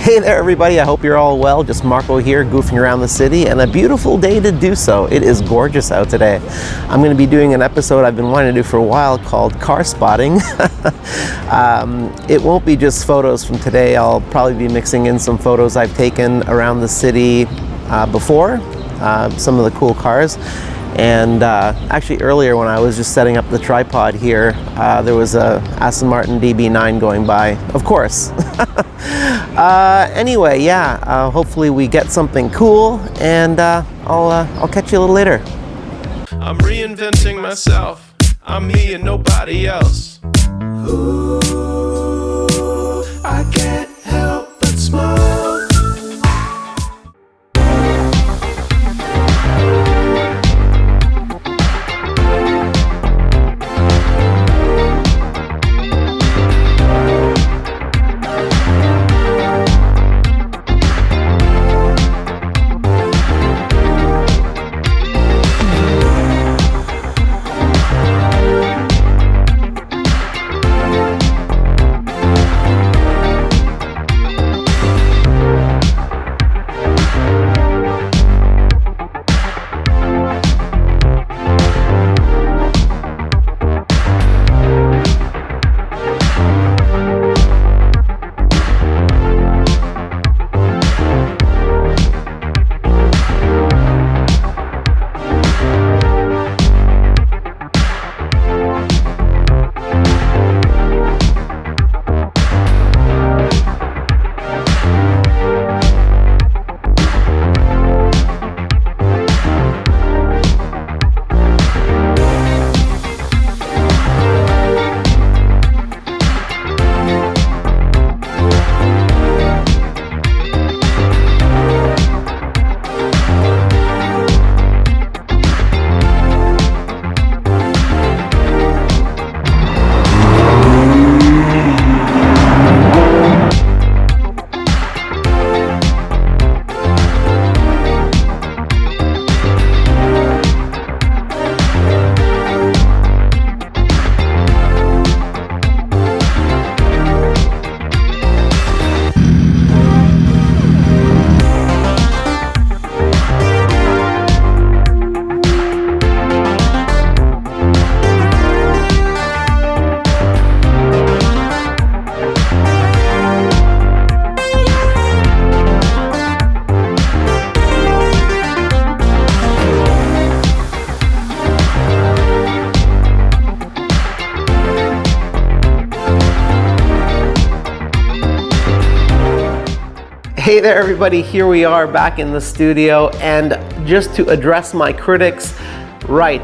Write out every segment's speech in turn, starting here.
Hey there everybody, I hope you're all well. Just Marko here, goofing around the city, and a beautiful day to do so. It is gorgeous out today. I'm going to be doing an episode I've been wanting to do for a while called Car Spotting. It won't be just photos from today. I'll probably be mixing in some photos I've taken around the city before, some of the cool cars. And actually earlier when I was just setting up the tripod here, there was a Aston Martin DB9 going by, of course. Anyway, yeah, hopefully we get something cool, and I'll catch you a little later. I'm reinventing myself. I'm me and nobody else. Ooh, I can't help but smile. Hey there everybody, here we are back in the studio, and just to address my critics, right,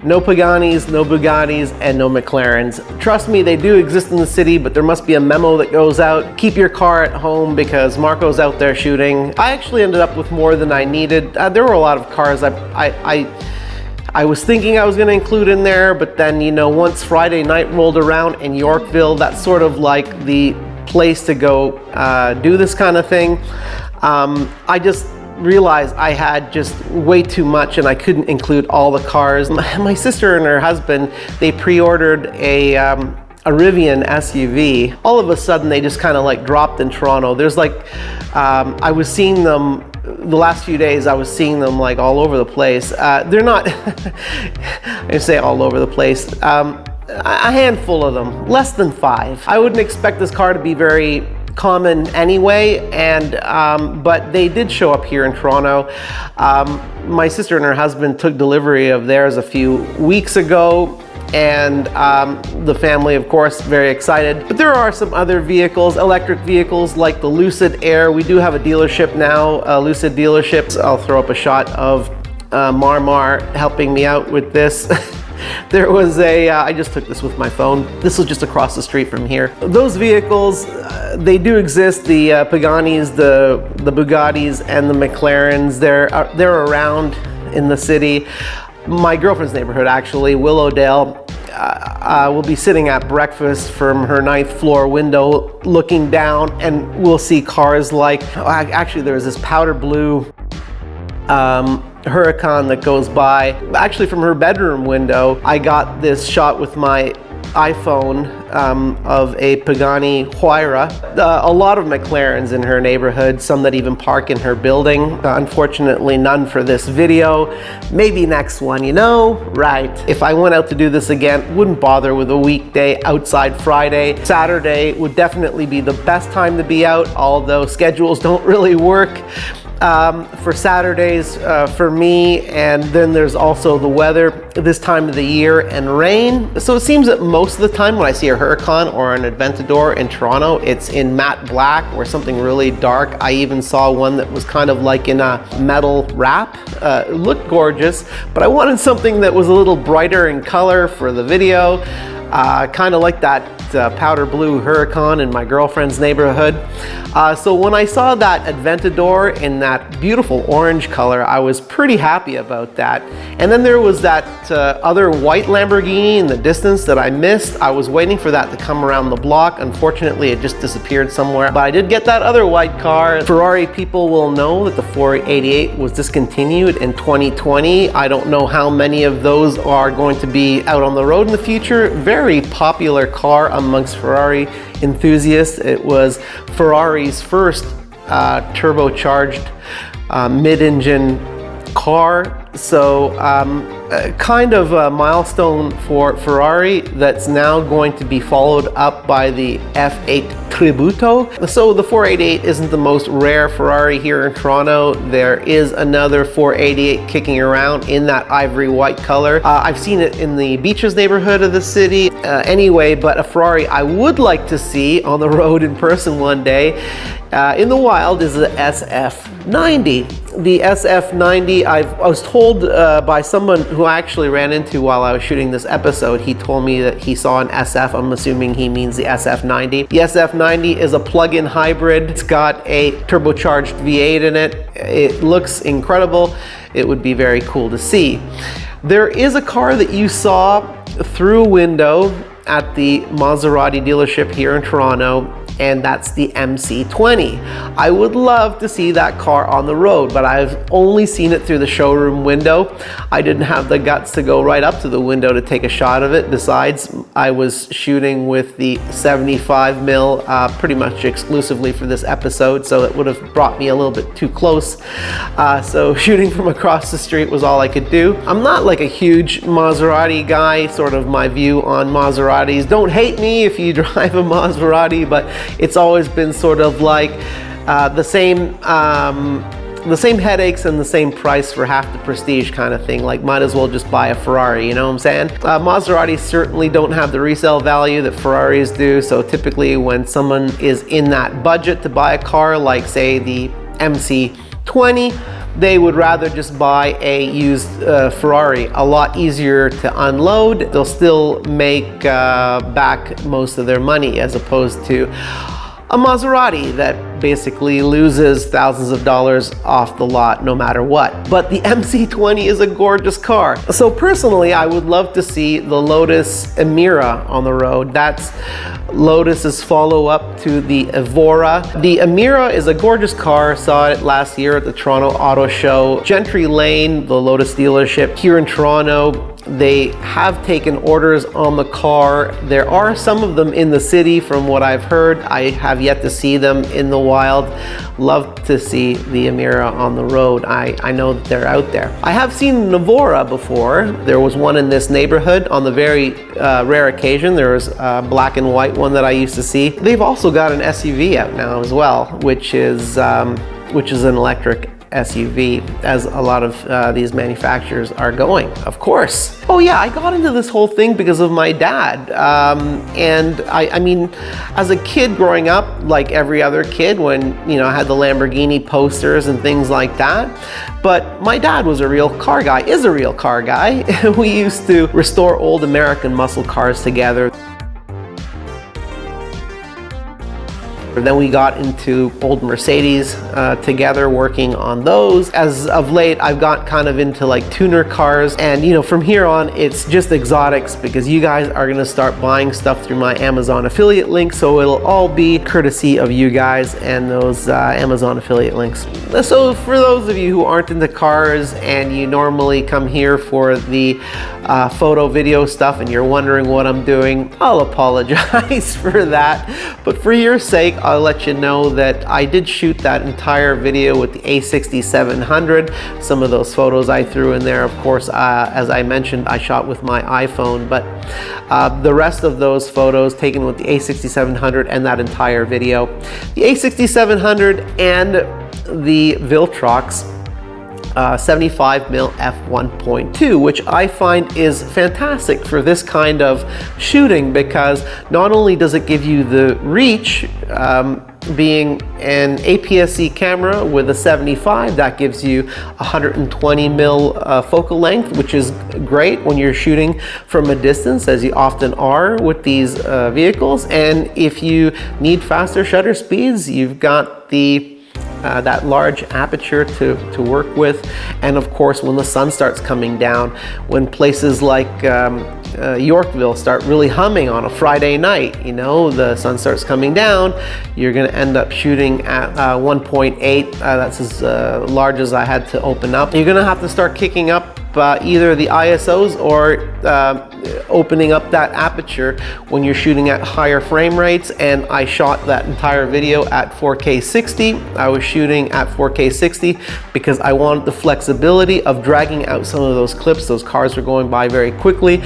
no Paganis, no Bugattis, and no McLarens. Trust me, they do exist in the city, but there must be a memo that goes out. Keep your car at home because Marko's out there shooting. I actually ended up with more than I needed. There were a lot of cars I was thinking I was going to include in there, but then, you know, once Friday night rolled around in Yorkville, that's sort of like the place to go do this kind of thing. I just realized I had just way too much and I couldn't include all the cars. My sister and her husband, they pre-ordered a Rivian SUV. All of a sudden they just kind of like dropped in Toronto. There's like, I was seeing them the last few days, I was seeing them like all over the place. They're not, I say all over the place. A handful of them, less than 5. I wouldn't expect this car to be very common anyway, and but they did show up here in Toronto. My sister and her husband took delivery of theirs a few weeks ago, and the family, of course, very excited. But there are some other vehicles, electric vehicles, like the Lucid Air. We do have a dealership now, Lucid dealerships. I'll throw up a shot of Marmar helping me out with this. There was a, I just took this with my phone. This was just across the street from here. Those vehicles, they do exist. The Paganis, the Bugattis, and the McLarens, they're around in the city. My girlfriend's neighborhood, actually, Willowdale, will be sitting at breakfast from her 9th floor window looking down, and we'll see cars like, actually there was this powder blue Huracan that goes by. Actually, from her bedroom window, I got this shot with my iPhone of a Pagani Huayra. A lot of McLarens in her neighborhood, some that even park in her building. Unfortunately, none for this video. Maybe next one, you know? Right. If I went out to do this again, wouldn't bother with a weekday outside Friday. Saturday would definitely be the best time to be out, although schedules don't really work for Saturdays for me. And then there's also the weather this time of the year and rain. So it seems that most of the time when I see a Huracan or an Aventador in Toronto, it's in matte black or something really dark. I even saw one that was kind of like in a metal wrap. It looked gorgeous, but I wanted something that was a little brighter in color for the video. Kind of like that powder blue Huracan in my girlfriend's neighborhood. So when I saw that Aventador in that beautiful orange color, I was pretty happy about that. And then there was that other white Lamborghini in the distance that I missed. I was waiting for that to come around the block. Unfortunately, it just disappeared somewhere. But I did get that other white car. Ferrari people will know that the 488 was discontinued in 2020. I don't know how many of those are going to be out on the road in the future. Very popular car amongst Ferrari enthusiasts. It was Ferrari's first turbocharged mid-engine car. So kind of a milestone for Ferrari that's now going to be followed up by the F8 Tributo. So the 488 isn't the most rare Ferrari here in Toronto. There is another 488 kicking around in that ivory white color. I've seen it in the Beaches neighborhood of the city anyway, but a Ferrari I would like to see on the road in person one day in the wild is the SF90. The SF90, I was told by someone who I actually ran into while I was shooting this episode. He told me that he saw an SF. I'm assuming he means the SF90. The SF90 is a plug-in hybrid. It's got a turbocharged V8 in it. It looks incredible. It would be very cool to see. There is a car that you saw through a window at the Maserati dealership here in Toronto, and that's the MC20. I would love to see that car on the road, but I've only seen it through the showroom window. I didn't have the guts to go right up to the window to take a shot of it. Besides, I was shooting with the 75mm pretty much exclusively for this episode, so it would have brought me a little bit too close. So shooting from across the street was all I could do. I'm not like a huge Maserati guy. Sort of my view on Maseratis. Don't hate me if you drive a Maserati, but it's always been sort of like the same headaches and the same price for half the prestige kind of thing. Like, might as well just buy a Ferrari, you know what I'm saying? Maseratis certainly don't have the resale value that Ferraris do. So typically when someone is in that budget to buy a car, like say the MC20, they would rather just buy a used Ferrari. A lot easier to unload. They'll still make back most of their money, as opposed to a Maserati that basically loses thousands of dollars off the lot no matter what. But the MC20 is a gorgeous car. So personally, I would love to see the Lotus Emira on the road. That's Lotus's follow-up to the Evora. The Emira is a gorgeous car. Saw it last year at the Toronto Auto Show. Gentry Lane, the Lotus dealership here in Toronto, they have taken orders on the car. There are some of them in the city from what I've heard. I have yet to see them in the wild. Love to see the Emira on the road. I know that they're out there. I have seen an Evora before. There was one in this neighborhood on the very rare occasion. There was a black and white one that I used to see. They've also got an SUV out now as well, which is an electric SUV, as a lot of these manufacturers are going, of course. Oh yeah, I got into this whole thing because of my dad. And I mean, as a kid growing up, like every other kid, when, you know, I had the Lamborghini posters and things like that. But my dad was a real car guy, is a real car guy. We used to restore old American muscle cars together. Then we got into old Mercedes together, working on those. As of late, I've got kind of into like tuner cars, and you know, from here on, it's just exotics, because you guys are gonna start buying stuff through my Amazon affiliate link, so it'll all be courtesy of you guys and those Amazon affiliate links. So for those of you who aren't into cars and you normally come here for the photo video stuff and you're wondering what I'm doing, I'll apologize for that. But for your sake, I'll let you know that I did shoot that entire video with the a6700. Some of those photos I threw in there, of course, as I mentioned, I shot with my iPhone, but the rest of those photos taken with the a6700 and that entire video. The a6700 and the Viltrox 75mm F1.2, which I find is fantastic for this kind of shooting, because not only does it give you the reach, being an APS-C camera with a 75, that gives you 120mm focal length, which is great when you're shooting from a distance, as you often are with these vehicles. And if you need faster shutter speeds, you've got the that large aperture to work with. And of course, when the sun starts coming down, when places like Yorkville start really humming on a Friday night, you know, the sun starts coming down, you're going to end up shooting at 1.8. That's as large as I had to open up. You're going to have to start kicking up either the ISOs or opening up that aperture when you're shooting at higher frame rates. And I shot that entire video at 4K 60. I was shooting at 4K 60 because I wanted the flexibility of dragging out some of those clips. Those cars were going by very quickly,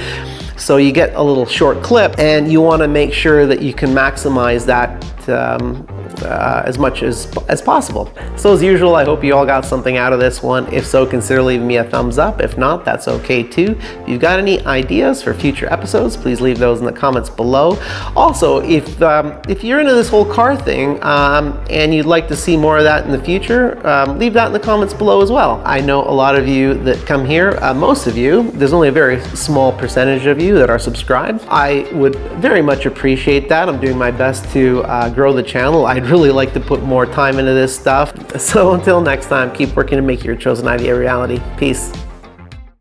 so you get a little short clip and you want to make sure that you can maximize that as much as possible. So as usual, I hope you all got something out of this one. If so, consider leaving me a thumbs up. If not, that's okay too. If you've got any ideas for future episodes, please leave those in the comments below. Also, if you're into this whole car thing and you'd like to see more of that in the future, leave that in the comments below as well. I know a lot of you that come here, most of you, there's only a very small percentage of you that are subscribed. I would very much appreciate that. I'm doing my best to grow the channel. I'd really like to put more time into this stuff. So until next time, keep working to make your chosen idea a reality. Peace.